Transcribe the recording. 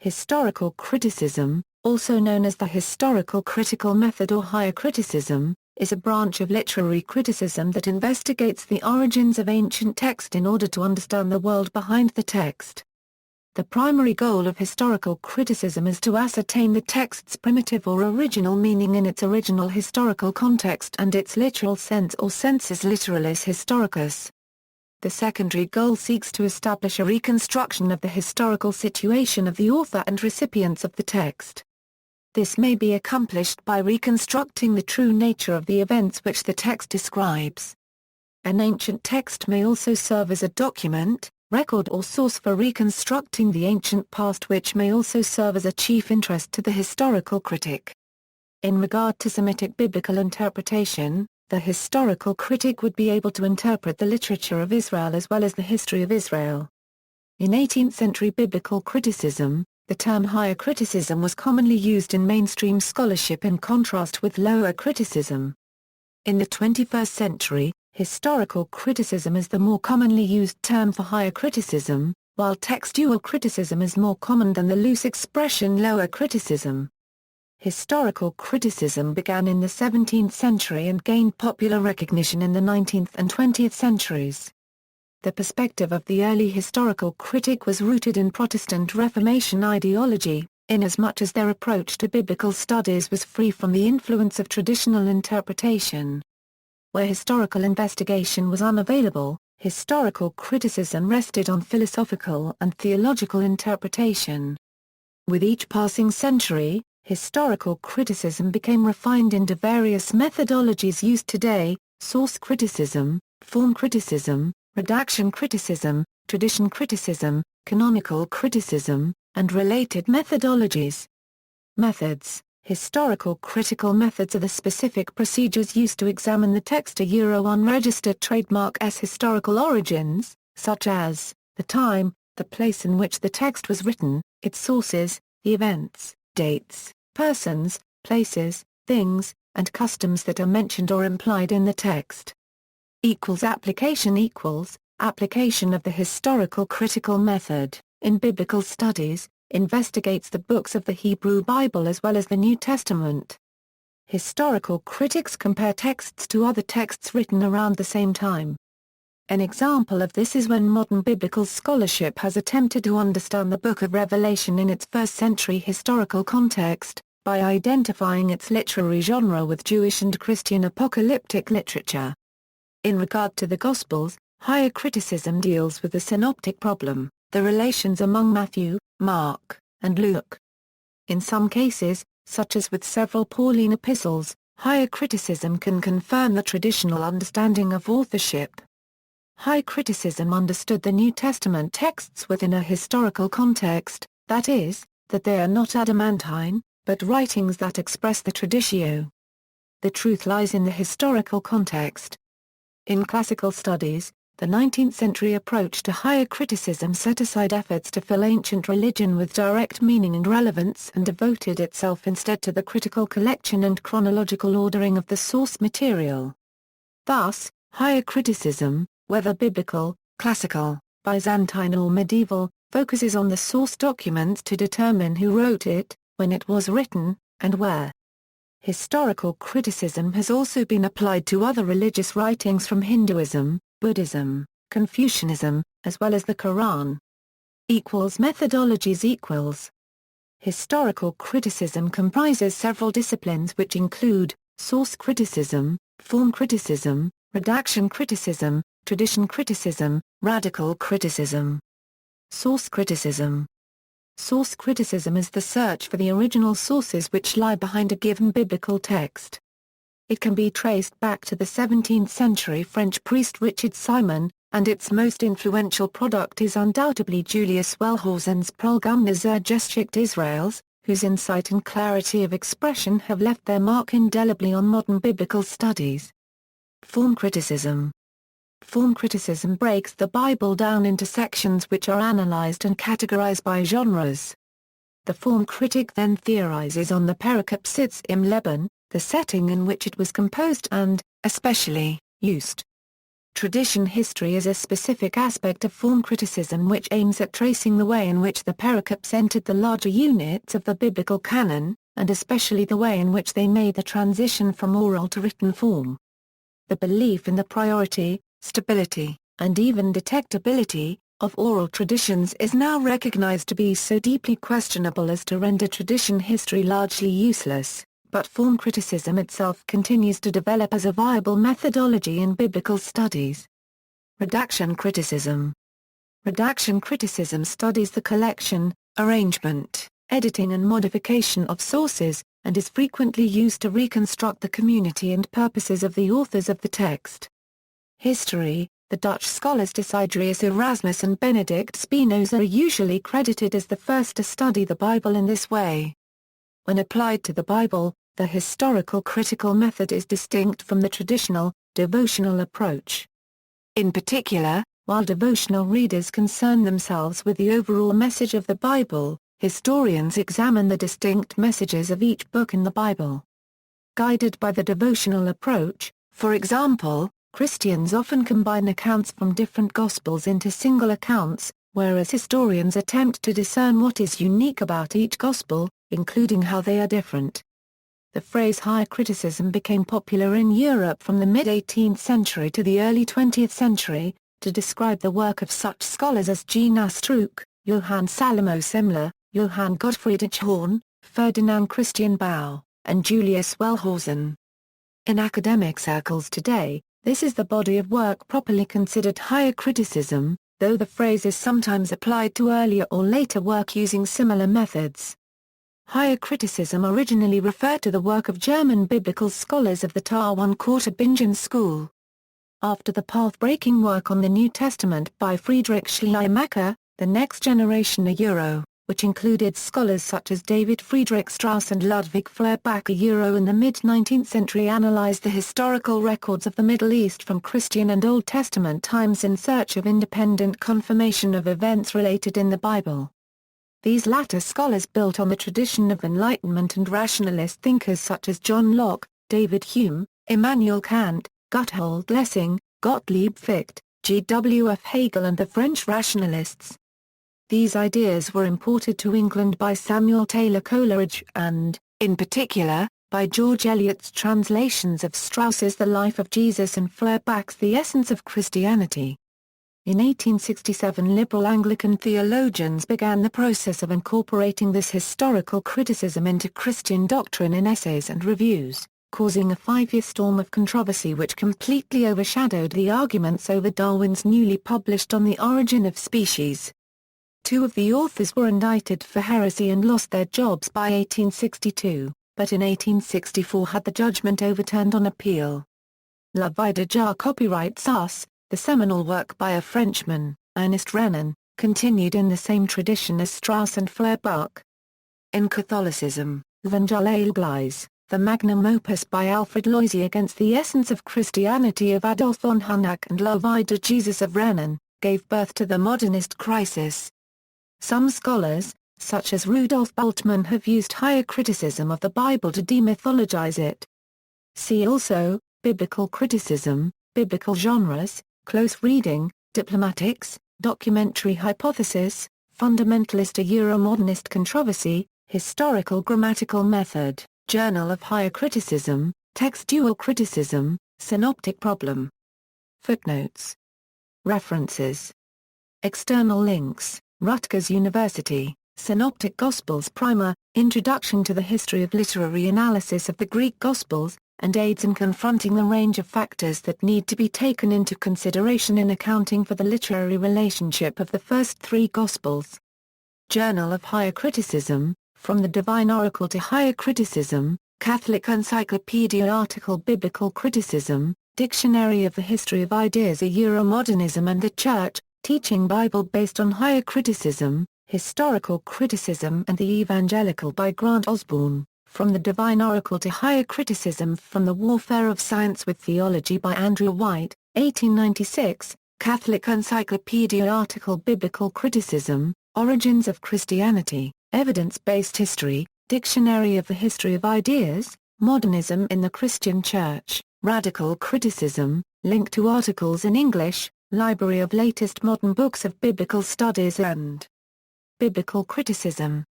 Historical criticism, also known as the historical critical method or higher criticism, is a branch of literary criticism that investigates the origins of ancient text in order to understand the world behind the text. The primary goal of historical criticism is to ascertain the text's primitive or original meaning in its original historical context and its literal sense or sensus literalis historicus. The secondary goal seeks to establish a reconstruction of the historical situation of the author and recipients of the text. This may be accomplished by reconstructing the true nature of the events which the text describes. An ancient text may also serve as a document, record or source for reconstructing the ancient past, which may also serve as a chief interest to the historical critic. In regard to Semitic biblical interpretation, the historical critic would be able to interpret the literature of Israel as well as the history of Israel. In 18th-century biblical criticism, the term higher criticism was commonly used in mainstream scholarship in contrast with lower criticism. In the 21st century, historical criticism is the more commonly used term for higher criticism, while textual criticism is more common than the loose expression lower criticism. Historical criticism began in the 17th century and gained popular recognition in the 19th and 20th centuries. The perspective of the early historical critic was rooted in Protestant Reformation ideology, inasmuch as their approach to biblical studies was free from the influence of traditional interpretation. Where historical investigation was unavailable, historical criticism rested on philosophical and theological interpretation. With each passing century, historical criticism became refined into various methodologies used today: source criticism, form criticism, redaction criticism, tradition criticism, canonical criticism, and related methodologies. Methods. Historical critical methods are the specific procedures used to examine the text unregistered trademark as historical origins, such as the time, the place in which the text was written, its sources, the events, dates, persons, places, things, and customs that are mentioned or implied in the text. Application of the historical critical method, in biblical studies, investigates the books of the Hebrew Bible as well as the New Testament. Historical critics compare texts to other texts written around the same time. An example of this is when modern biblical scholarship has attempted to understand the Book of Revelation in its first-century historical context, by identifying its literary genre with Jewish and Christian apocalyptic literature. In regard to the Gospels, higher criticism deals with the synoptic problem, the relations among Matthew, Mark, and Luke. In some cases, such as with several Pauline epistles, higher criticism can confirm the traditional understanding of authorship. High criticism understood the New Testament texts within a historical context, that is, that they are not adamantine, but writings that express the traditio. The truth lies in the historical context. In classical studies, the 19th-century approach to higher criticism set aside efforts to fill ancient religion with direct meaning and relevance and devoted itself instead to the critical collection and chronological ordering of the source material. Thus, higher criticism, whether biblical, classical, Byzantine or medieval, focuses on the source documents to determine who wrote it, when it was written, and where. Historical criticism has also been applied to other religious writings from Hinduism, Buddhism, Confucianism, as well as the Quran. Methodologies. Historical criticism comprises several disciplines which include source criticism, form criticism, redaction criticism, tradition criticism, radical criticism. Source criticism. Source criticism is the search for the original sources which lie behind a given biblical text. It can be traced back to the 17th-century French priest Richard Simon, and its most influential product is undoubtedly Julius Wellhausen's Prolegomena zur Geschichte Israels, whose insight and clarity of expression have left their mark indelibly on modern biblical studies. Form criticism. Form criticism breaks the Bible down into sections which are analyzed and categorized by genres. The form critic then theorizes on the pericaps im Leben, the setting in which it was composed and, especially, used. Tradition history is a specific aspect of form criticism which aims at tracing the way in which the pericops entered the larger units of the biblical canon, and especially the way in which they made the transition from oral to written form. The belief in the priority, stability, and even detectability, of oral traditions is now recognized to be so deeply questionable as to render tradition history largely useless, but form criticism itself continues to develop as a viable methodology in biblical studies. Redaction criticism. Redaction criticism studies the collection, arrangement, editing and modification of sources, and is frequently used to reconstruct the community and purposes of the authors of the text. History. The Dutch scholars Desiderius Erasmus and Benedict Spinoza are usually credited as the first to study the Bible in this way. When applied to the Bible, the historical critical method is distinct from the traditional, devotional approach. In particular, while devotional readers concern themselves with the overall message of the Bible, historians examine the distinct messages of each book in the Bible. Guided by the devotional approach, for example, Christians often combine accounts from different Gospels into single accounts, whereas historians attempt to discern what is unique about each Gospel, including how they are different. The phrase higher criticism became popular in Europe from the mid-18th century to the early 20th century, to describe the work of such scholars as Gina Struck, Johann Salomo Semler, Johann Gottfried Eichhorn, Ferdinand Christian Bau, and Julius Wellhausen. In academic circles today, this is the body of work properly considered higher criticism, though the phrase is sometimes applied to earlier or later work using similar methods. Higher criticism originally referred to the work of German biblical scholars of the Tarwan-Quarter-Bingen school. After the path-breaking work on the New Testament by Friedrich Schleiermacher, the next generation which included scholars such as David Friedrich Strauss and Ludwig Feuerbach in the mid-19th century analyzed the historical records of the Middle East from Christian and Old Testament times in search of independent confirmation of events related in the Bible. These latter scholars built on the tradition of Enlightenment and rationalist thinkers such as John Locke, David Hume, Immanuel Kant, Gotthold Lessing, Gottlieb Fichte, G. W. F. Hegel and the French rationalists. These ideas were imported to England by Samuel Taylor Coleridge and, in particular, by George Eliot's translations of Strauss's The Life of Jesus and Feuerbach's The Essence of Christianity. In 1867 liberal Anglican theologians began the process of incorporating this historical criticism into Christian doctrine in essays and reviews, causing a 5-year storm of controversy which completely overshadowed the arguments over Darwin's newly published On the Origin of Species. 2 of the authors were indicted for heresy and lost their jobs by 1862, but in 1864 had the judgment overturned on appeal. La Vie de Jar copyrights Us, the seminal work by a Frenchman, Ernest Renan, continued in the same tradition as Strauss and Feuerbach. In Catholicism, L'Evangile Église, the magnum opus by Alfred Loisy against the essence of Christianity of Adolphe von Harnack and La Vie de Jesus of Renan, gave birth to the modernist crisis. Some scholars, such as Rudolf Bultmann, have used higher criticism of the Bible to demythologize it. See also, biblical criticism, biblical genres, close reading, diplomatics, documentary hypothesis, fundamentalist or Euromodernist controversy, historical grammatical method, Journal of Higher Criticism, textual criticism, synoptic problem. Footnotes. References. External links. Rutgers University, Synoptic Gospels Primer, Introduction to the History of Literary Analysis of the Greek Gospels, and Aids in Confronting the Range of Factors that Need to be Taken into Consideration in Accounting for the Literary Relationship of the First 3 Gospels. Journal of Higher Criticism, From the Divine Oracle to Higher Criticism, Catholic Encyclopedia article Biblical Criticism, Dictionary of the History of Ideas a Euromodernism and the Church, Teaching Bible based on Higher Criticism, Historical Criticism and the Evangelical by Grant Osborne, From the Divine Oracle to Higher Criticism from the Warfare of Science with Theology by Andrew White, 1896, Catholic Encyclopedia article Biblical Criticism, Origins of Christianity, Evidence-Based History, Dictionary of the History of Ideas, Modernism in the Christian Church. Radical Criticism, link to articles in English, Library of latest modern books of biblical studies and Biblical Criticism.